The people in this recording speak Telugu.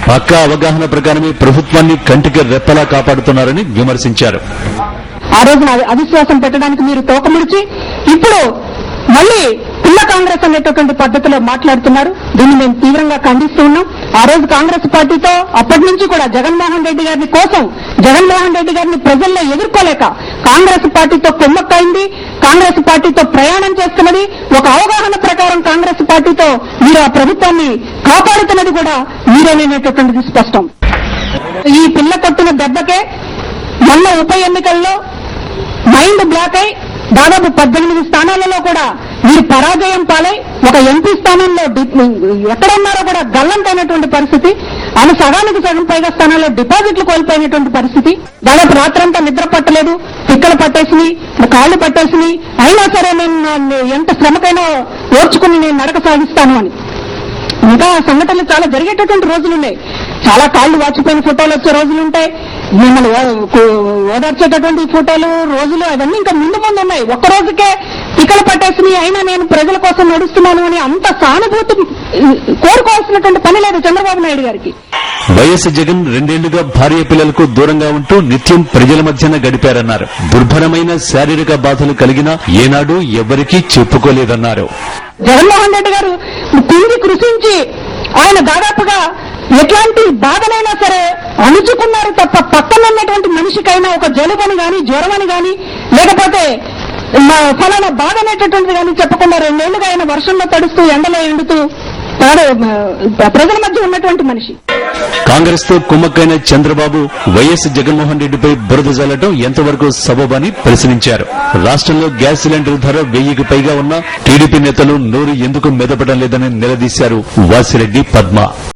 పక్కా అవగాహన ప్రకారమే ప్రభుత్వాన్ని కంటికి రెప్పలా కాపాడుతున్నారని విమర్శించారు. ఆ రోజున అవిశ్వాసం పెట్టడానికి మీరు తోకముడిచి ఇప్పుడు మళ్లీ పిల్ల కాంగ్రెస్ అనేటటువంటి పద్ధతిలో మాట్లాడుతున్నారు. దీన్ని మేము తీవ్రంగా ఖండిస్తూ ఉన్నాం. ఆ రోజు కాంగ్రెస్ పార్టీతో అప్పటి నుంచి కూడా జగన్మోహన్ రెడ్డి గారిని ప్రజల్లో ఎదుర్కోలేక కాంగ్రెస్ పార్టీతో కుమ్మక్కైంది, కాంగ్రెస్ పార్టీతో ప్రయాణం చేస్తున్నది. ఒక అవగాహన ప్రకారం కాంగ్రెస్ పార్టీతో మీరు ఆ ప్రభుత్వాన్ని కాపాడుతున్నది కూడా మీరేనేటటువంటిది స్పష్టం. ఈ పిల్ల కొట్టిన దెబ్బకే మొన్న ఉప ఎన్నికల్లో మైండ్ బ్లాక్ అయి దాదాపు 18 స్థానాలలో కూడా మీరు పరాజయం పాలై ఒక ఎంపీ స్థానంలో ఎక్కడున్నారో కూడా గల్లంతైనటువంటి పరిస్థితి, సగానికి సగం పైగా స్థానాల్లో డిపాజిట్లు కోల్పోయినటువంటి పరిస్థితి. దాదాపు రాత్రంతా నిద్ర పట్టలేదు, పిక్కలు పట్టేసినాయి, కాళ్ళు పట్టేసినాయి. అయినా సరే నేను ఎంత శ్రమకైనా ఓర్చుకుని నేను నడక సాగిస్తాను అని. ఇంకా సంఘటనలు చాలా జరిగేటటువంటి రోజులున్నాయి. చాలా కాళ్లు వాచిపోయిన ఫోటోలు వచ్చే రోజులుంటాయి, మిమ్మల్ని ఓదార్చేటటువంటి ఫోటోలు రోజులు అవన్నీ ఇంకా ముందు ఉన్నాయి. ఒక్క రోజుకే పిక్కలు పట్టేసి అయినా నేను ప్రజల కోసం నడుస్తున్నాను అని అంత సానుభూతి కోరుకోవాల్సినటువంటి పని లేదు చంద్రబాబు నాయుడు గారికి. వైఎస్ జగన్ 2 ఏళ్లుగా భార్య పిల్లలకు దూరంగా ఉంటూ నిత్యం ప్రజల మధ్యన గడిపారన్నారు. దుర్భరమైన శారీరక బాధలు కలిగినా ఏనాడు ఎవరికీ చెప్పుకోలేదన్నారు. జగన్మోహన్ రెడ్డి గారు తిరిగి కృషించి ఆయన దాదాపుగా ఎట్లాంటి బాధనైనా సరే అణుచుకున్నారు తప్ప పక్కన ఉన్నటువంటి మనిషికైనా ఒక జలుబని గాని జ్వరమని గాని లేకపోతే ఫలానా బాధ అనేటటువంటిది కానీ చెప్పకుండా 2 ఏళ్లుగా ఆయన వర్షంలో తడుస్తూ ఎండలో ఎండుతూ ప్రజల మధ్య ఉన్నటువంటి మనిషి. కాంగ్రెస్ తో కుమ్మక్కైన చంద్రబాబు వైఎస్ జగన్మోహన్ రెడ్డిపై బురద జల్లడం ఎంతవరకు సబబని ప్రశ్నించారు. రాష్ట్రంలో గ్యాస్ సిలిండర్ ధర 1000కి పైగా ఉన్న టీడీపీ నేతలు నోరు ఎందుకు మెదపడం లేదని నిలదీశారు వాసిరెడ్డి పద్మ.